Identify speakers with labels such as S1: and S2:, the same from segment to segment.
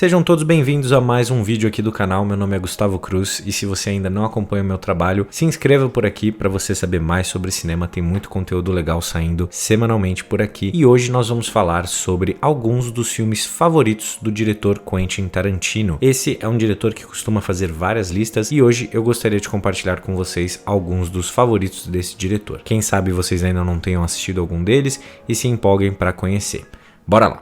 S1: Sejam todos bem-vindos a mais um vídeo aqui do canal. Meu nome é Gustavo Cruz e se você ainda não acompanha o meu trabalho, se inscreva por aqui para você saber mais sobre cinema. Tem muito conteúdo legal saindo semanalmente por aqui e hoje nós vamos falar sobre alguns dos filmes favoritos do diretor Quentin Tarantino. Esse é um diretor que costuma fazer várias listas e hoje eu gostaria de compartilhar com vocês alguns dos favoritos desse diretor. Quem sabe vocês ainda não tenham assistido algum deles e se empolguem para conhecer. Bora lá!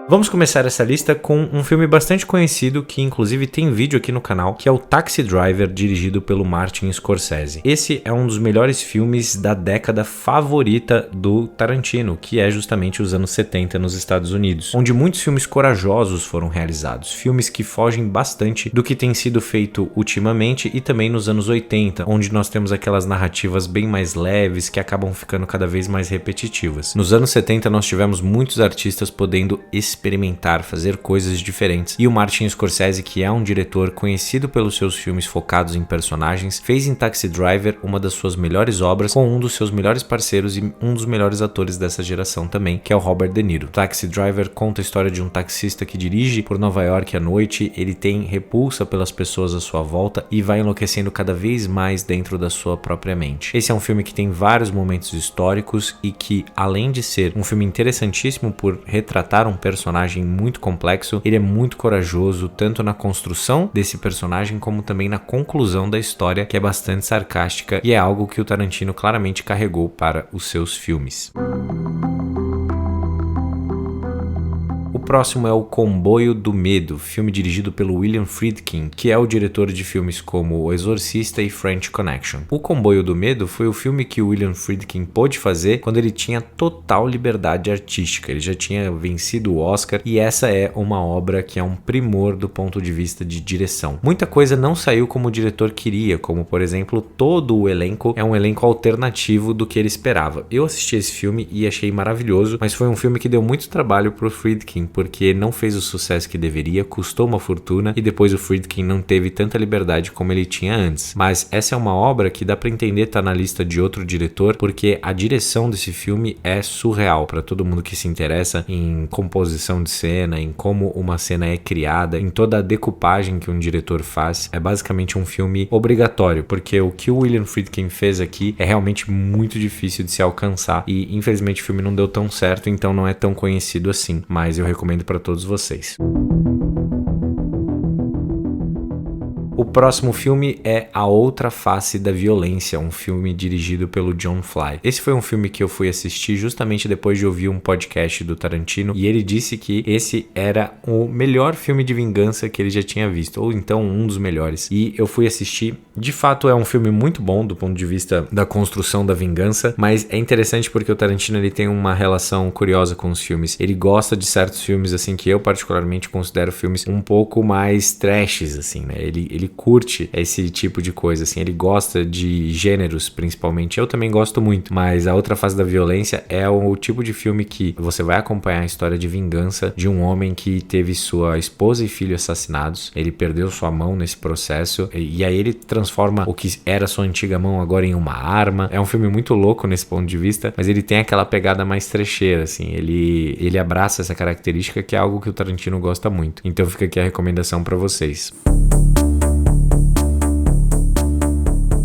S1: Vamos começar essa lista com um filme bastante conhecido que inclusive tem vídeo aqui no canal, que é o Taxi Driver, dirigido pelo Martin Scorsese. Esse é um dos melhores filmes da década favorita do Tarantino, que é justamente os anos 70 nos Estados Unidos, onde muitos filmes corajosos foram realizados, filmes que fogem bastante do que tem sido feito ultimamente e também nos anos 80, onde nós temos aquelas narrativas bem mais leves que acabam ficando cada vez mais repetitivas. Nos anos 70 nós tivemos muitos artistas podendo experimentar, fazer coisas diferentes. E o Martin Scorsese, que é um diretor conhecido pelos seus filmes focados em personagens, fez em Taxi Driver uma das suas melhores obras com um dos seus melhores parceiros e um dos melhores atores dessa geração também, que é o Robert De Niro. Taxi Driver conta a história de um taxista que dirige por Nova York à noite, ele tem repulsa pelas pessoas à sua volta e vai enlouquecendo cada vez mais dentro da sua própria mente. Esse é um filme que tem vários momentos históricos e que, além de ser um filme interessantíssimo por retratar um personagem muito complexo, ele é muito corajoso tanto na construção desse personagem como também na conclusão da história, que é bastante sarcástica e é algo que o Tarantino claramente carregou para os seus filmes. O próximo é O Comboio do Medo, filme dirigido pelo William Friedkin, que é o diretor de filmes como O Exorcista e French Connection. O Comboio do Medo foi o filme que o William Friedkin pôde fazer quando ele tinha total liberdade artística. Ele já tinha vencido o Oscar e essa é uma obra que é um primor do ponto de vista de direção. Muita coisa não saiu como o diretor queria, como por exemplo, todo o elenco é um elenco alternativo do que ele esperava. Eu assisti esse filme e achei maravilhoso, mas foi um filme que deu muito trabalho pro Friedkin, porque não fez o sucesso que deveria, custou uma fortuna e depois o Friedkin não teve tanta liberdade como ele tinha antes. Mas essa é uma obra que dá pra entender tá na lista de outro diretor, porque a direção desse filme é surreal para todo mundo que se interessa em composição de cena, em como uma cena é criada, em toda a decupagem que um diretor faz. É basicamente um filme obrigatório, porque o que o William Friedkin fez aqui é realmente muito difícil de se alcançar e infelizmente o filme não deu tão certo, então não é tão conhecido assim, mas eu recomendo para todos vocês. O próximo filme é A Outra Face da Violência, um filme dirigido pelo Jon Fly. Esse foi um filme que eu fui assistir justamente depois de ouvir um podcast do Tarantino e ele disse que esse era o melhor filme de vingança que ele já tinha visto, ou então um dos melhores. E eu fui assistir. De fato é um filme muito bom do ponto de vista da construção da vingança, mas é interessante porque o Tarantino ele tem uma relação curiosa com os filmes. Ele gosta de certos filmes assim que eu particularmente considero filmes um pouco mais trashes assim, né? Ele curte esse tipo de coisa, assim, ele gosta de gêneros principalmente, eu também gosto muito, mas A Outra Face da Violência é o tipo de filme que você vai acompanhar a história de vingança de um homem que teve sua esposa e filho assassinados, ele perdeu sua mão nesse processo e aí ele transforma o que era sua antiga mão agora em uma arma. É um filme muito louco nesse ponto de vista, mas ele tem aquela pegada mais trecheira, assim, ele abraça essa característica que é algo que o Tarantino gosta muito, então fica aqui a recomendação para vocês.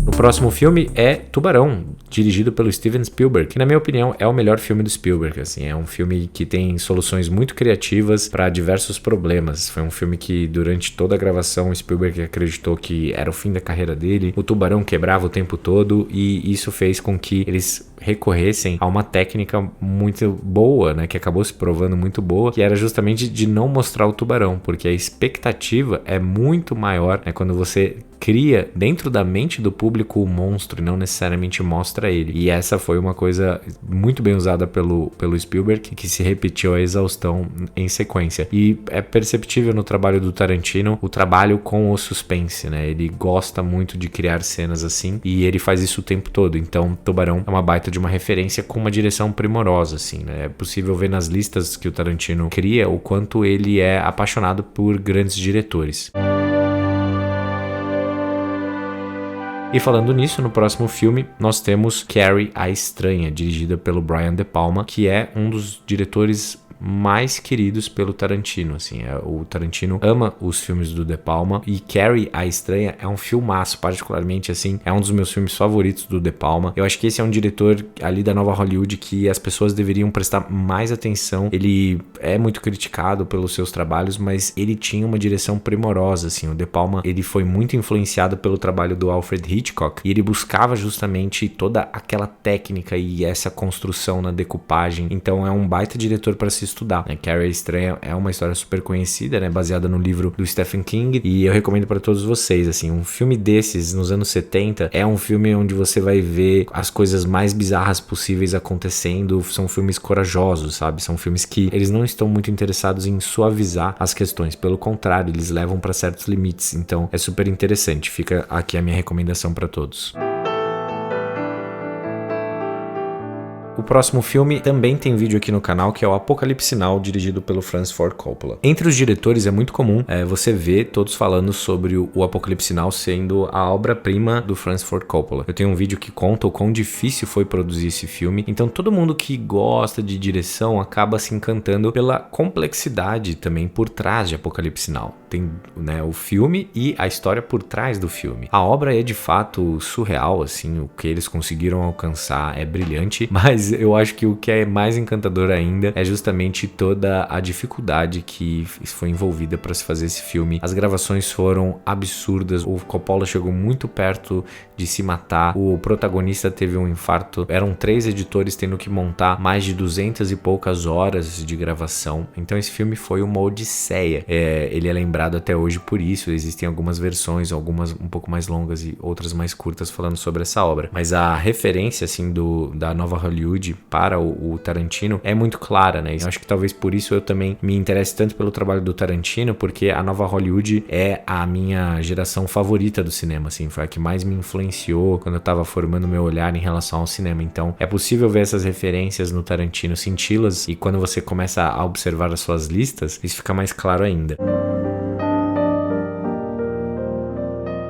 S1: O próximo filme é Tubarão, dirigido pelo Steven Spielberg, que na minha opinião é o melhor filme do Spielberg, assim, é um filme que tem soluções muito criativas para diversos problemas. Foi um filme que durante toda a gravação o Spielberg acreditou que era o fim da carreira dele, o tubarão quebrava o tempo todo e isso fez com que eles recorressem a uma técnica muito boa, né, que acabou se provando muito boa, que era justamente de não mostrar o tubarão, porque a expectativa é muito maior, né, quando você cria dentro da mente do público o monstro e não necessariamente mostra ele. E essa foi uma coisa muito bem usada pelo Spielberg, que se repetiu à exaustão em sequência. E é perceptível no trabalho do Tarantino o trabalho com o suspense, né? Ele gosta muito de criar cenas assim e ele faz isso o tempo todo. Então, Tubarão é uma baita de uma referência com uma direção primorosa, assim, né? É possível ver nas listas que o Tarantino cria o quanto ele é apaixonado por grandes diretores. E falando nisso, no próximo filme, nós temos Carrie, a Estranha, dirigida pelo Brian De Palma, que é um dos diretores mais queridos pelo Tarantino, assim. O Tarantino ama os filmes do De Palma e Carrie, a Estranha, é um filmaço, particularmente, assim, é um dos meus filmes favoritos do De Palma. Eu acho que esse é um diretor ali da nova Hollywood que as pessoas deveriam prestar mais atenção. Ele é muito criticado pelos seus trabalhos, mas ele tinha uma direção primorosa, assim. O De Palma, ele foi muito influenciado pelo trabalho do Alfred Hitchcock e ele buscava justamente toda aquela técnica e essa construção na decupagem. Então é um baita diretor para se estudar, né? Carrie a Estranha é uma história super conhecida, né? Baseada no livro do Stephen King, e eu recomendo para todos vocês, assim, um filme desses nos anos 70 é um filme onde você vai ver as coisas mais bizarras possíveis acontecendo. São filmes corajosos, sabe? São filmes que eles não estão muito interessados em suavizar as questões, pelo contrário, eles levam para certos limites. Então é super interessante. Fica aqui a minha recomendação para todos. O próximo filme também tem vídeo aqui no canal, que é o Apocalipse Now, dirigido pelo Francis Ford Coppola. Entre os diretores é muito comum você ver todos falando sobre o Apocalipse Now sendo a obra-prima do Francis Ford Coppola. Eu tenho um vídeo que conta o quão difícil foi produzir esse filme, então todo mundo que gosta de direção acaba se encantando pela complexidade também por trás de Apocalipse Now. Tem, né, o filme e a história por trás do filme. A obra é de fato surreal, assim, o que eles conseguiram alcançar é brilhante, mas eu acho que o que é mais encantador ainda é justamente toda a dificuldade que foi envolvida para se fazer esse filme. As gravações foram absurdas, o Coppola chegou muito perto de se matar, o protagonista teve um infarto, eram 3 editores tendo que montar mais de 200 e poucas horas de gravação, então esse filme foi uma odisseia. Ele é lembrado até hoje por isso, existem algumas versões, algumas um pouco mais longas e outras mais curtas falando sobre essa obra, mas a referência assim da nova Hollywood para o Tarantino é muito clara, né? Eu acho que talvez por isso eu também me interesse tanto pelo trabalho do Tarantino, porque a nova Hollywood é a minha geração favorita do cinema, assim, foi a que mais me influenciou quando eu tava formando meu olhar em relação ao cinema. Então é possível ver essas referências no Tarantino, senti-las, e quando você começa a observar as suas listas, isso fica mais claro ainda.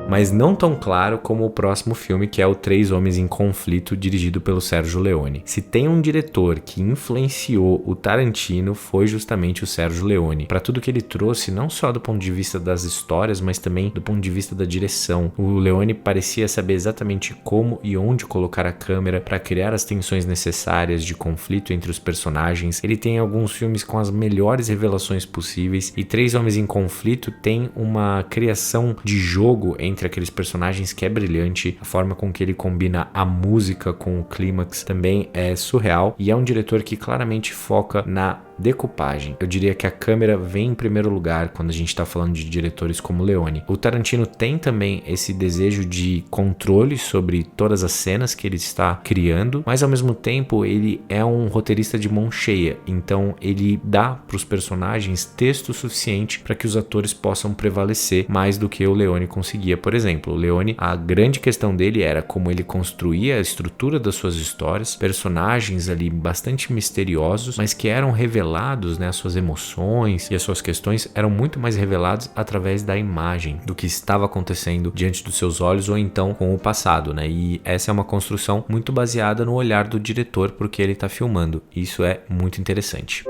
S1: Mas não tão claro como o próximo filme, que é o Três Homens em Conflito, dirigido pelo Sergio Leone. Se tem um diretor que influenciou o Tarantino, foi justamente o Sergio Leone, para tudo que ele trouxe, não só do ponto de vista das histórias, mas também do ponto de vista da direção. O Leone parecia saber exatamente como e onde colocar a câmera para criar as tensões necessárias de conflito entre os personagens. Ele tem alguns filmes com as melhores revelações possíveis, e Três Homens em Conflito tem uma criação de jogo entre aqueles personagens que é brilhante. A forma com que ele combina a música com o clímax também é surreal, e é um diretor que claramente foca na decupagem. Eu diria que a câmera vem em primeiro lugar quando a gente está falando de diretores como Leone. O Tarantino tem também esse desejo de controle sobre todas as cenas que ele está criando, mas ao mesmo tempo ele é um roteirista de mão cheia, então ele dá para os personagens texto suficiente para que os atores possam prevalecer mais do que o Leone conseguia. Por exemplo, o Leone, a grande questão dele era como ele construía a estrutura das suas histórias, personagens ali bastante misteriosos, mas que eram revelados, né, as suas emoções e as suas questões eram muito mais revelados através da imagem, do que estava acontecendo diante dos seus olhos ou então com o passado, né? E essa é uma construção muito baseada no olhar do diretor porque ele está filmando. Isso é muito interessante.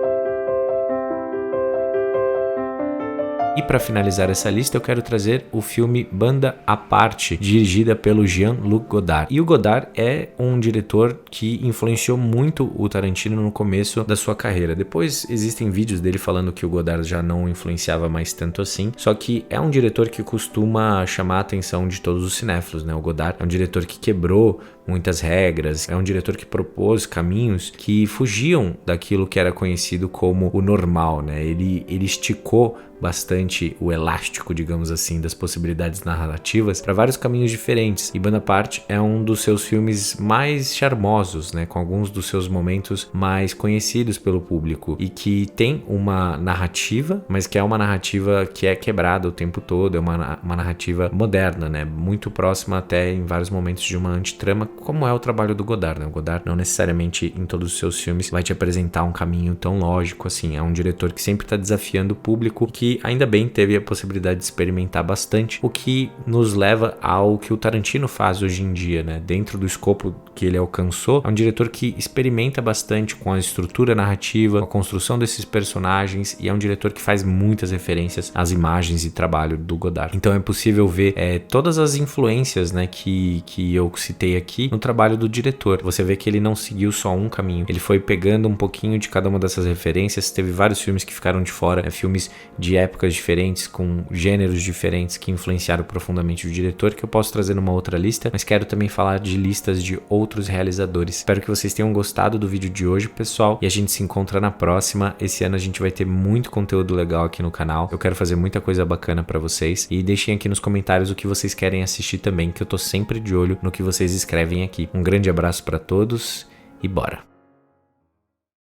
S1: E para finalizar essa lista, eu quero trazer o filme Banda à Parte, dirigida pelo Jean-Luc Godard. E o Godard é um diretor que influenciou muito o Tarantino no começo da sua carreira. Depois existem vídeos dele falando que o Godard já não influenciava mais tanto assim, só que é um diretor que costuma chamar a atenção de todos os cinéfilos, né? O Godard é um diretor que quebrou muitas regras, é um diretor que propôs caminhos que fugiam daquilo que era conhecido como o normal, né? Ele esticou bastante o elástico, digamos assim, das possibilidades narrativas para vários caminhos diferentes, e Banda à Parte é um dos seus filmes mais charmosos, né, com alguns dos seus momentos mais conhecidos pelo público, e que tem uma narrativa, mas que é uma narrativa que é quebrada o tempo todo, é uma narrativa moderna, né, muito próxima até em vários momentos de uma antitrama, como é o trabalho do Godard, né? O Godard não necessariamente em todos os seus filmes vai te apresentar um caminho tão lógico assim, é um diretor que sempre está desafiando o público, que e ainda bem teve a possibilidade de experimentar bastante, o que nos leva ao que o Tarantino faz hoje em dia, né? Dentro do escopo que ele alcançou, é um diretor que experimenta bastante com a estrutura narrativa, com a construção desses personagens, e é um diretor que faz muitas referências às imagens e trabalho do Godard. Então é possível ver todas as influências, né, que eu citei aqui no trabalho do diretor. Você vê que ele não seguiu só um caminho, ele foi pegando um pouquinho de cada uma dessas referências. Teve vários filmes que ficaram de fora, filmes de épocas diferentes, com gêneros diferentes, que influenciaram profundamente o diretor, que eu posso trazer numa outra lista, mas quero também falar de listas de outros realizadores. Espero que vocês tenham gostado do vídeo de hoje, pessoal, e a gente se encontra na próxima. Esse ano a gente vai ter muito conteúdo legal aqui no canal, eu quero fazer muita coisa bacana pra vocês, e deixem aqui nos comentários o que vocês querem assistir também, que eu tô sempre de olho no que vocês escrevem aqui. Um grande abraço pra todos e bora!